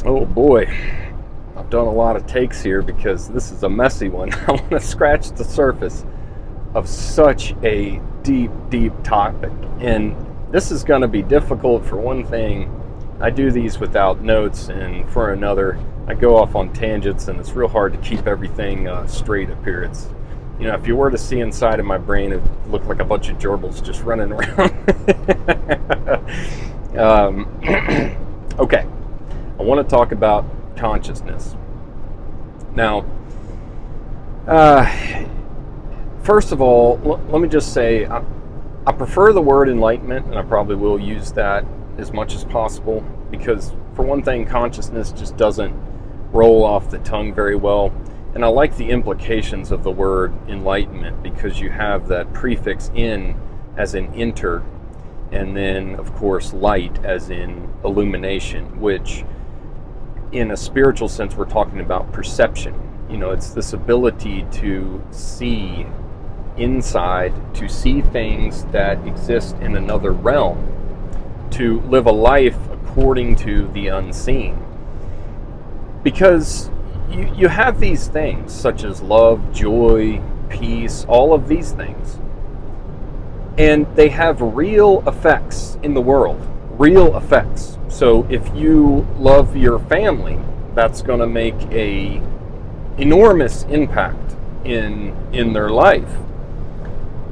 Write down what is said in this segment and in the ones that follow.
Oh boy, I've done a lot of takes here because this is a messy one. I want to scratch the surface of such a deep, deep topic. And this is going to be difficult. For one thing, I do these without notes, and for another, I go off on tangents, and it's real hard to keep everything straight up here. It's, you know, if you were to see inside of my brain, it would look like a bunch of gerbils just running around. Okay, I want to talk about consciousness. Now, first of all, let me just say, I prefer the word enlightenment, and I probably will use that as much as possible, because for one thing, consciousness just doesn't roll off the tongue very well. And I like the implications of the word enlightenment, because you have that prefix in as in enter, and then of course light as in illumination, which in a spiritual sense we're talking about perception. You know, it's this ability to see inside, to see things that exist in another realm, to live a life according to the unseen. Because you have these things such as love, joy, peace, all of these things, and they have real effects in the world, real effects. So if you love your family, that's going to make a enormous impact in their life.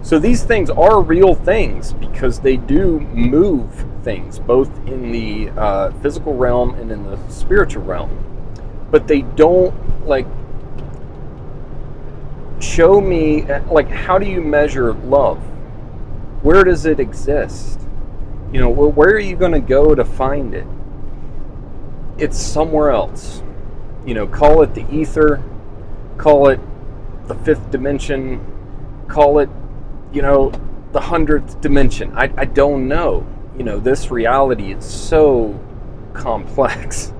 So these things are real things because they do move things, both in the physical realm and in the spiritual realm. But they don't, like, show me, like, how do you measure love? Where does it exist? You know, where are you going to go to find it? It's somewhere else. You know, call it the ether, call it the fifth dimension, call it, you know, the 100th dimension. I don't know. You know, this reality is so complex.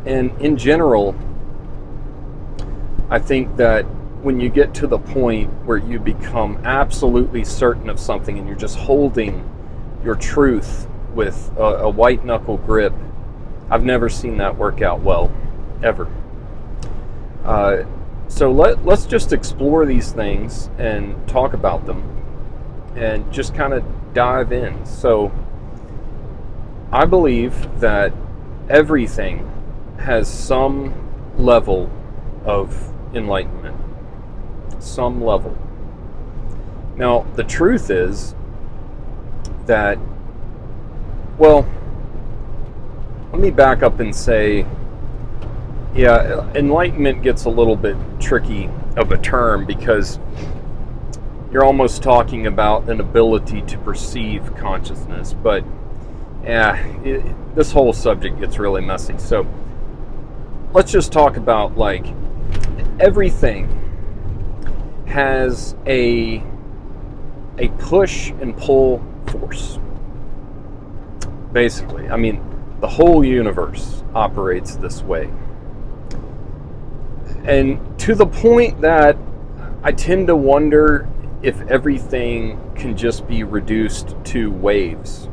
And in general, I think that when you get to the point where you become absolutely certain of something and you're just holding your truth with a white knuckle grip, I've never seen that work out well, ever. So let's just explore these things and talk about them and just kind of dive in. So I believe that everything has some level of enlightenment, some level. Now, the truth is that, well, let me back up and say, yeah, enlightenment gets a little bit tricky of a term, because you're almost talking about an ability to perceive consciousness, but this whole subject gets really messy. So let's just talk about, like, everything has a push and pull force. Basically, I mean, the whole universe operates this way. And to the point that I tend to wonder if everything can just be reduced to waves.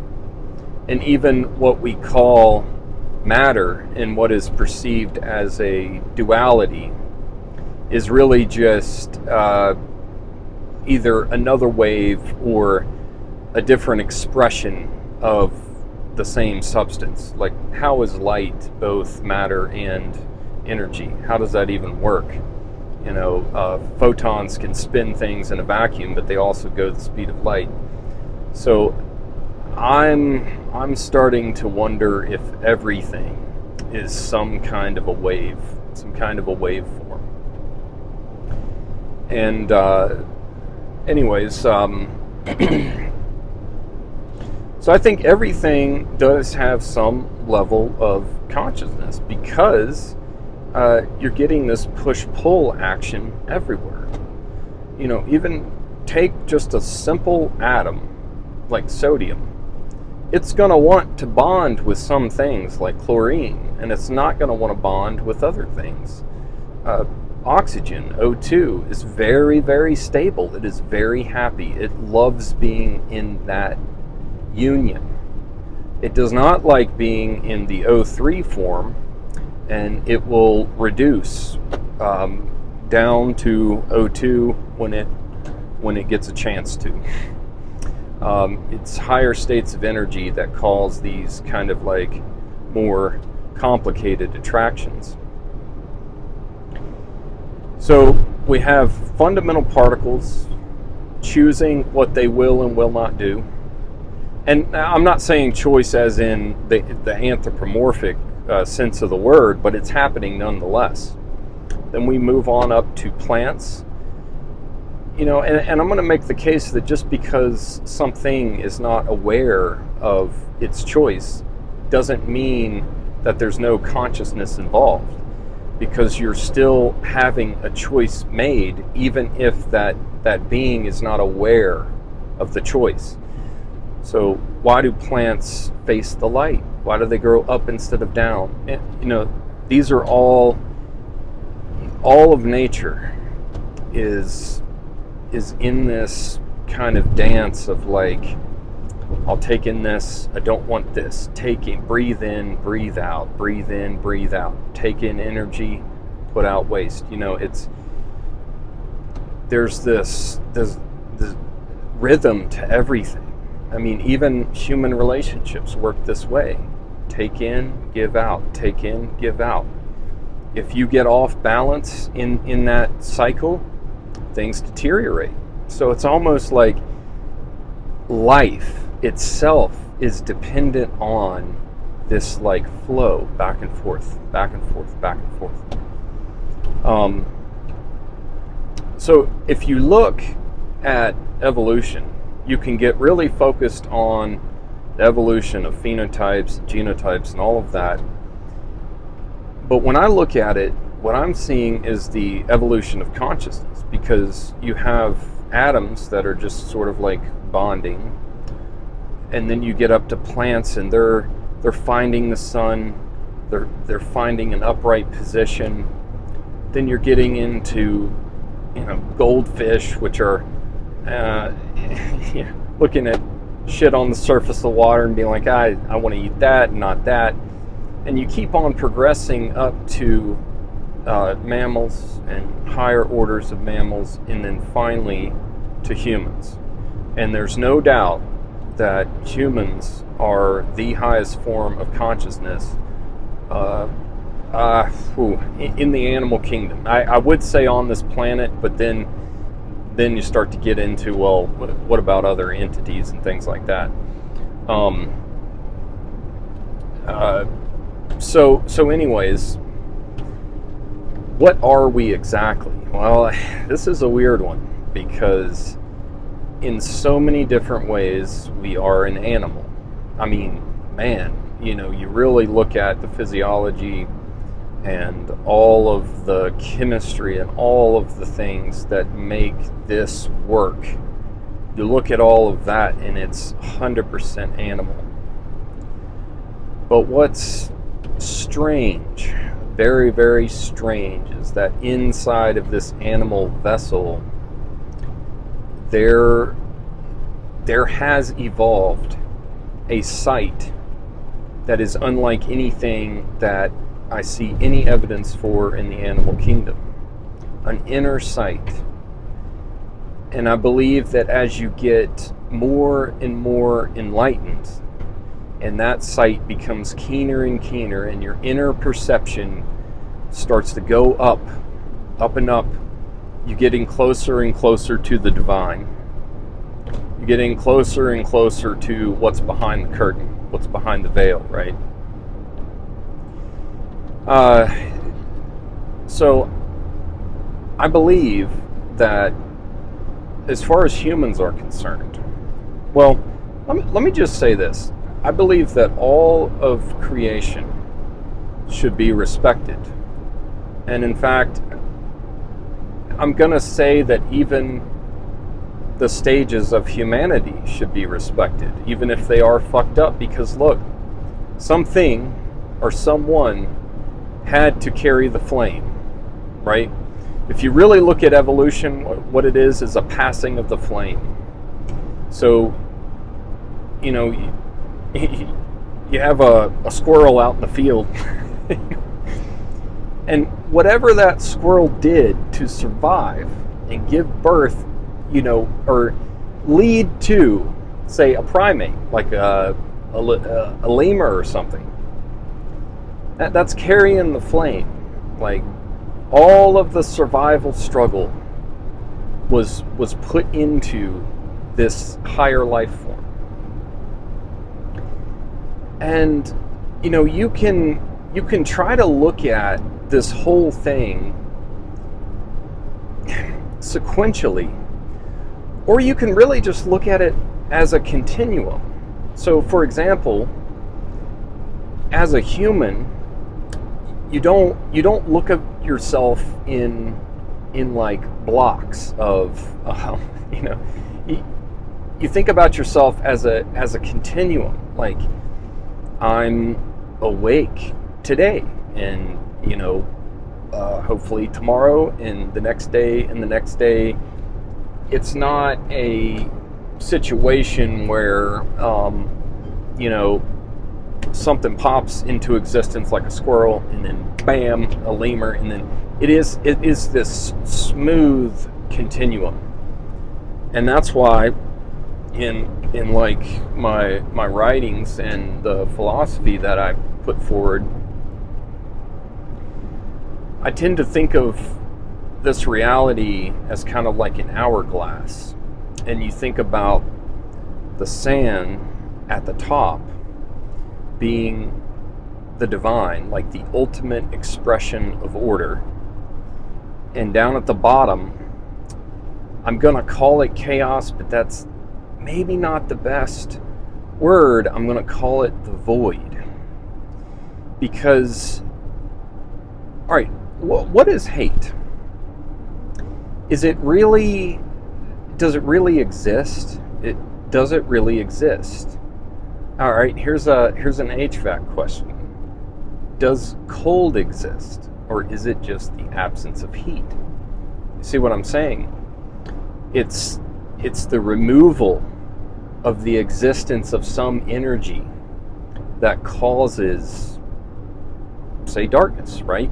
And even what we call matter and what is perceived as a duality is really just either another wave or a different expression of the same substance. Like, how is light both matter and energy? How does that even work? You know, photons can spin things in a vacuum, but they also go the speed of light. So I'm starting to wonder if everything is some kind of a wave, some kind of a waveform. And anyways, so I think everything does have some level of consciousness, because you're getting this push-pull action everywhere. You know, even take just a simple atom like sodium. It's going to want to bond with some things like chlorine, and it's not going to want to bond with other things. Oxygen, O2, is very, very stable. It is very happy. It loves being in that union. It does not like being in the O3 form, and it will reduce down to O2 when it gets a chance to. It's higher states of energy that cause these kind of like more complicated attractions. So we have fundamental particles choosing what they will and will not do. And I'm not saying choice as in the anthropomorphic sense of the word, but it's happening nonetheless. Then we move on up to plants. And I'm going to make the case that just because something is not aware of its choice doesn't mean that there's no consciousness involved, because you're still having a choice made, even if that being is not aware of the choice. So why do plants face the light? Why do they grow up instead of down? These are all of nature is in this kind of dance of like, I'll take in this, I don't want this. Breathe in, breathe out, breathe in, breathe out. Take in energy, put out waste. There's this rhythm to everything. I mean, even human relationships work this way. Take in, give out, take in, give out. If you get off balance in that cycle, things deteriorate. So it's almost like life itself is dependent on this like flow back and forth, back and forth, back and forth. So if you look at evolution, you can get really focused on the evolution of phenotypes, genotypes, and all of that. But when I look at it, what I'm seeing is the evolution of consciousness, because you have atoms that are just sort of like bonding, and then you get up to plants and they're finding the sun, they're finding an upright position. Then you're getting into goldfish, which are looking at shit on the surface of the water and being like, I want to eat that, not that. And you keep on progressing up to mammals and higher orders of mammals, and then finally to humans. And there's no doubt that humans are the highest form of consciousness in the animal kingdom. I would say on this planet, but then you start to get into, well, what about other entities and things like that. So anyways, what are we exactly? Well, this is a weird one, because in so many different ways we are an animal. I mean, man, you really look at the physiology and all of the chemistry and all of the things that make this work. You look at all of that and it's 100% animal. But what's strange, very, very strange, is that inside of this animal vessel, there has evolved a sight that is unlike anything that I see any evidence for in the animal kingdom. An inner sight. And I believe that as you get more and more enlightened, and that sight becomes keener and keener, and your inner perception starts to go up and up, you're getting closer and closer to the divine. You're getting closer and closer to what's behind the curtain, what's behind the veil, right? So I believe that as far as humans are concerned, well, let me just say this. I believe that all of creation should be respected. And in fact, I'm going to say that even the stages of humanity should be respected, even if they are fucked up, because look, something or someone had to carry the flame, right? If you really look at evolution, what it is a passing of the flame. So, you have a squirrel out in the field And whatever that squirrel did to survive and give birth, or lead to, say, a primate, like a lemur or something, that's carrying the flame. Like, all of the survival struggle was put into this higher life form. And you can try to look at this whole thing sequentially, or you can really just look at it as a continuum. So, for example, as a human, you don't look at yourself in like blocks of you think about yourself as a continuum. Like, I'm awake today, and hopefully tomorrow, and the next day, and the next day. It's not a situation where something pops into existence like a squirrel, and then bam, a lemur, and then it is this smooth continuum. And that's why in like my writings and the philosophy that I put forward, I tend to think of this reality as kind of like an hourglass. And you think about the sand at the top being the divine, like the ultimate expression of order. And down at the bottom, I'm going to call it chaos, but that's maybe not the best word. I'm going to call it the void. Because, all right, what is hate? Does it really exist? Does it really exist? All right, here's an HVAC question. Does cold exist, or is it just the absence of heat? You see what I'm saying? It's the removal of the existence of some energy that causes, say, darkness, right?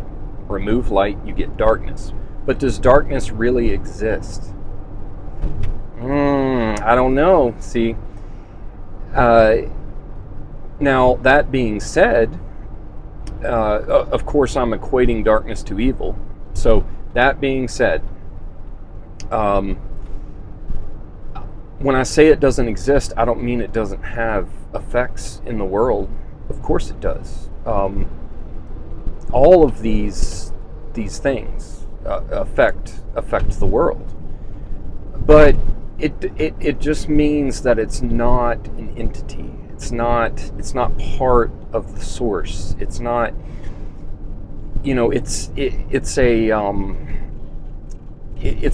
Remove light, you get darkness. But does darkness really exist? I don't know. See, now that being said, of course I'm equating darkness to evil. So that being said, when I say it doesn't exist, I don't mean it doesn't have effects in the world. Of course it does. All of these things affect the world, but it just means that it's not an entity. It's not part of the source. It's not. It's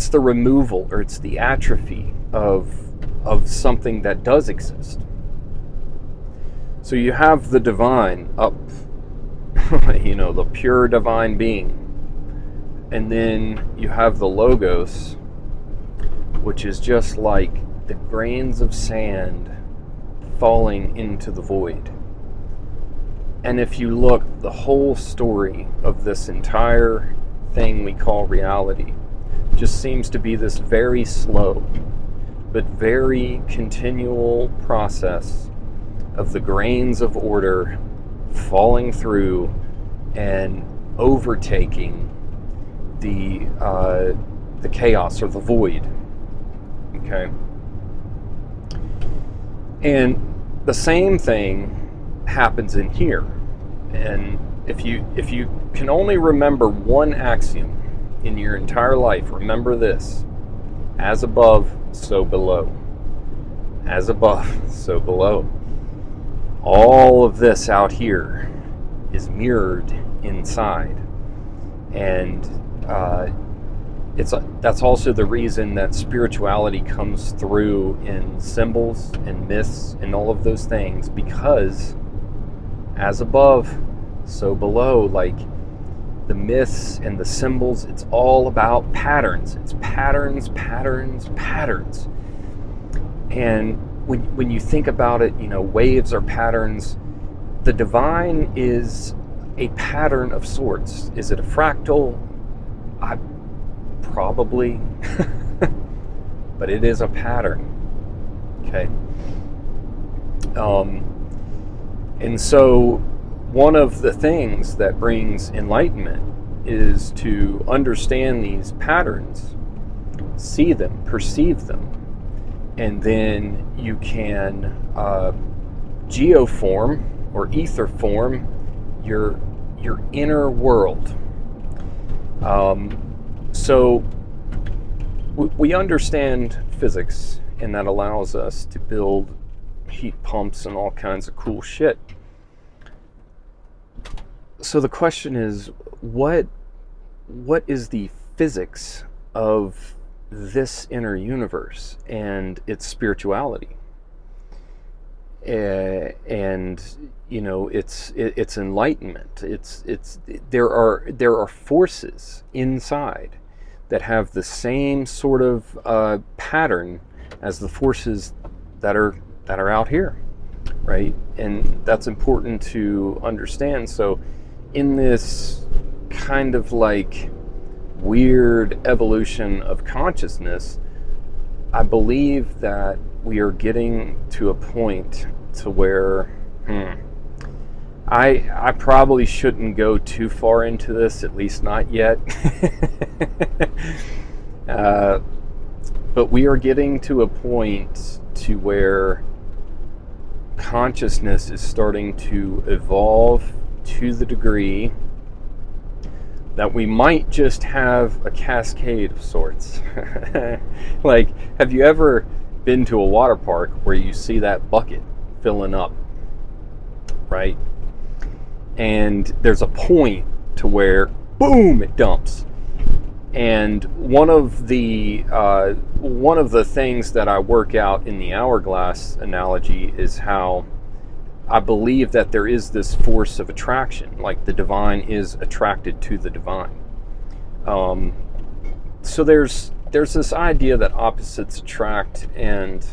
the removal, or it's the atrophy of something that does exist. So you have the divine up, the pure divine being. And then you have the logos, which is just like the grains of sand falling into the void. And if you look, the whole story of this entire thing we call reality just seems to be this very slow but very continual process of the grains of order falling through and overtaking the chaos, or the void. Okay? And the same thing happens in here. And if you can only remember one axiom in your entire life, remember this: as above, so below. As above, so below. All of this out here is mirrored inside. And that's also the reason that spirituality comes through in symbols and myths and all of those things, because as above, so below. Like, the myths and the symbols, it's all about patterns. It's patterns, patterns, patterns. And when you think about it, waves are patterns. The divine is a pattern of sorts. Is it a fractal? Probably, but it is a pattern. Okay. And so one of the things that brings enlightenment is to understand these patterns, see them, perceive them, and then you can geoform or ether form your inner world. So we understand physics, and that allows us to build heat pumps and all kinds of cool shit. So the question is, what is the physics of this inner universe and its spirituality? And you know, it's enlightenment. There are forces inside that have the same sort of pattern as the forces that are out here, right? And that's important to understand. So in this kind of like weird evolution of consciousness, I believe that we are getting to a point to where I probably shouldn't go too far into this, at least not yet. But we are getting to a point to where consciousness is starting to evolve to the degree that we might just have a cascade of sorts. Like, have you ever been to a water park where you see that bucket filling up, right? And there's a point to where, boom, it dumps. And one of the things that I work out in the hourglass analogy is how I believe that there is this force of attraction, like the divine is attracted to the divine. So there's this idea that opposites attract, and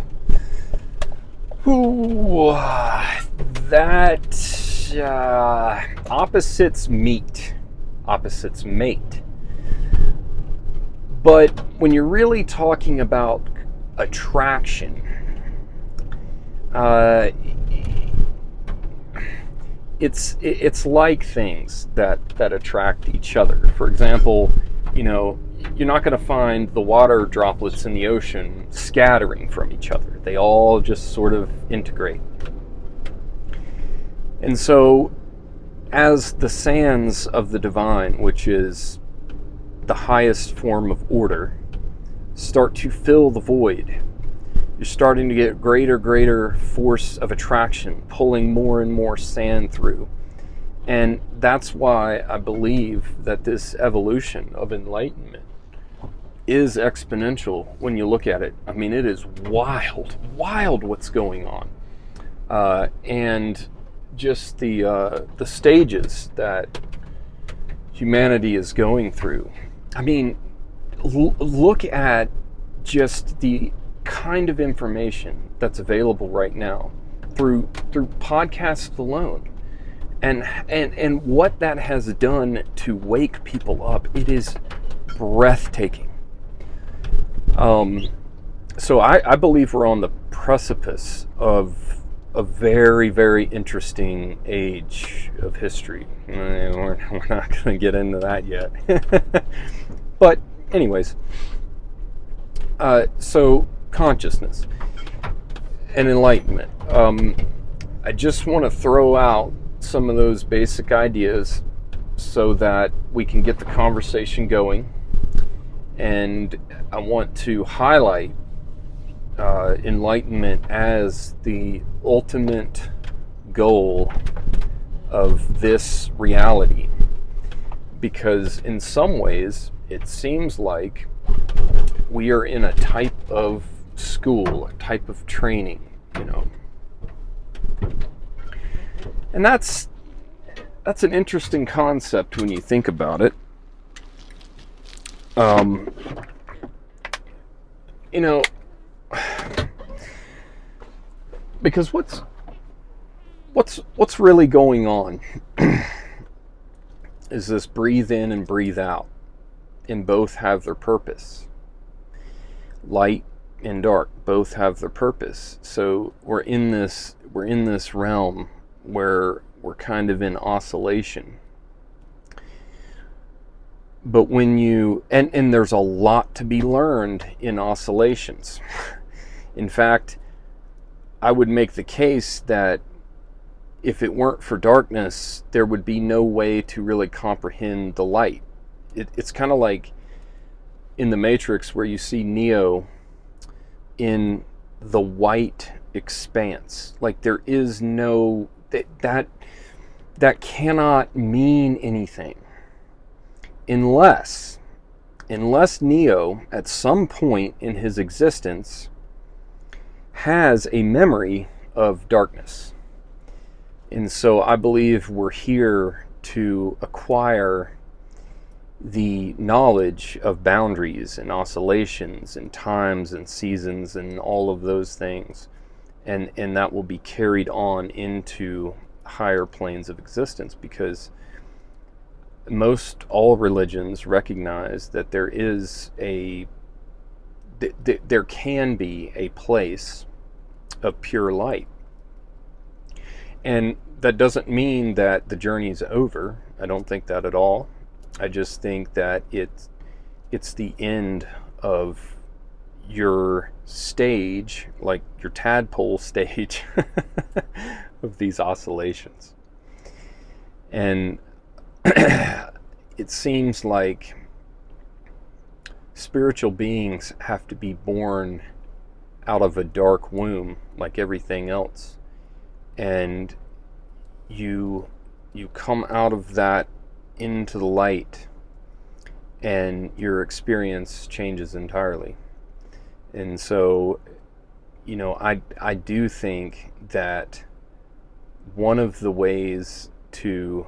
opposites meet, opposites mate. But when you're really talking about attraction, it's like things that attract each other. For example, you know, you're not going to find the water droplets in the ocean scattering from each other. They all just sort of integrate. And so, as the sands of the divine, which is the highest form of order, start to fill the void, you're starting to get greater force of attraction, pulling more and more sand through. And that's why I believe that this evolution of enlightenment is exponential when you look at it. I mean, it is wild what's going on. And just the stages that humanity is going through. I mean, look at just the kind of information that's available right now through podcasts alone, and what that has done to wake people up. It is breathtaking. So I believe we're on the precipice of a very, very interesting age of history. We're not going to get into that yet. But anyways, so consciousness and enlightenment. I just want to throw out some of those basic ideas so that we can get the conversation going. And I want to highlight enlightenment as the ultimate goal of this reality, because in some ways it seems like we are in a type of school, a type of training, you know. And that's an interesting concept when you think about it. You know, because what's really going on is this breathe in and breathe out, and both have their purpose. Light and dark both have their purpose. So we're in this realm where we're kind of in oscillation. But when you, and there's a lot to be learned in oscillations. In fact, I would make the case that if it weren't for darkness, there would be no way to really comprehend the light. It's kind of like in the Matrix where you see Neo in the white expanse. Like there is no, that cannot mean anything unless Neo at some point in his existence has a memory of darkness. And so I believe we're here to acquire the knowledge of boundaries and oscillations and times and seasons and all of those things. And that will be carried on into higher planes of existence, because most all religions recognize that there can be a place of pure light. And that doesn't mean that the journey's over. I don't think that at all. I just think that it's the end of your stage, like your tadpole stage of these oscillations. And it seems like spiritual beings have to be born out of a dark womb like everything else. And you come out of that into the light, and your experience changes entirely. And so, I do think that one of the ways to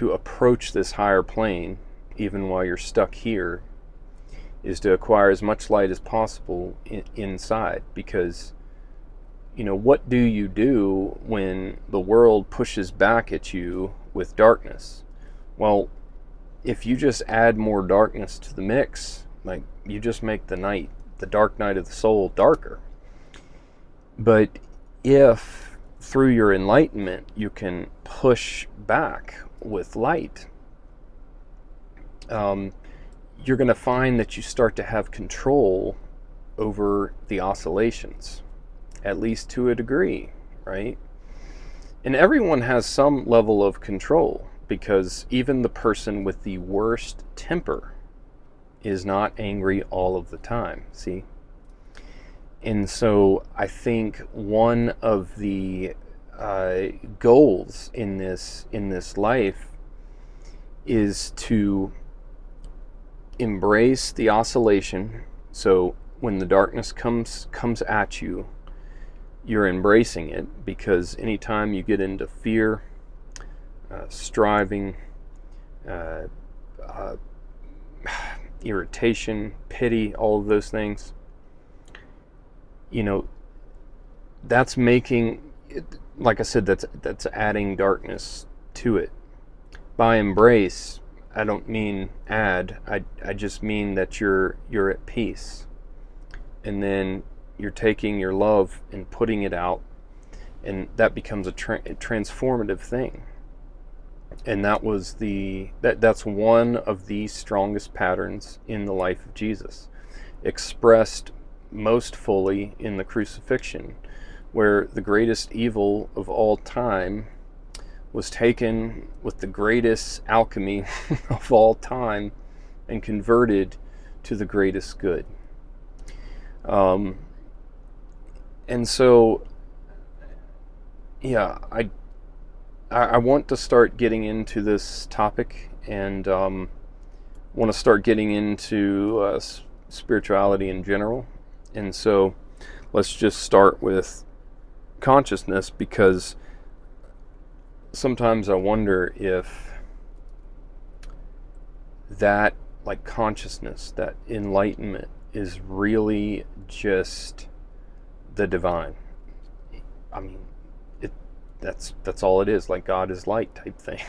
approach this higher plane, even while you're stuck here, is to acquire as much light as possible inside. Because what do you do when the world pushes back at you with darkness? Well, if you just add more darkness to the mix, like you just make the dark night of the soul, darker. But if through your enlightenment you can push back with light, you're going to find that you start to have control over the oscillations, at least to a degree, right? And everyone has some level of control, because even the person with the worst temper is not angry all of the time, see? And so I think one of the goals in this life is to embrace the oscillation. So when the darkness comes at you, you're embracing it, because anytime you get into fear, striving, irritation, pity, all of those things, that's making it, like I said, that's adding darkness to it. By embrace, I don't mean add. I just mean that you're at peace, and then you're taking your love and putting it out, and that becomes a transformative thing. And that's one of the strongest patterns in the life of Jesus, expressed most fully in the crucifixion, where the greatest evil of all time was taken with the greatest alchemy of all time and converted to the greatest good. And so, yeah, I want to start getting into this topic, and want to start getting into spirituality in general. And so let's just start with consciousness, because sometimes I wonder if that, like consciousness, that enlightenment, is really just the divine. I mean, that's all it is, like God is light type thing.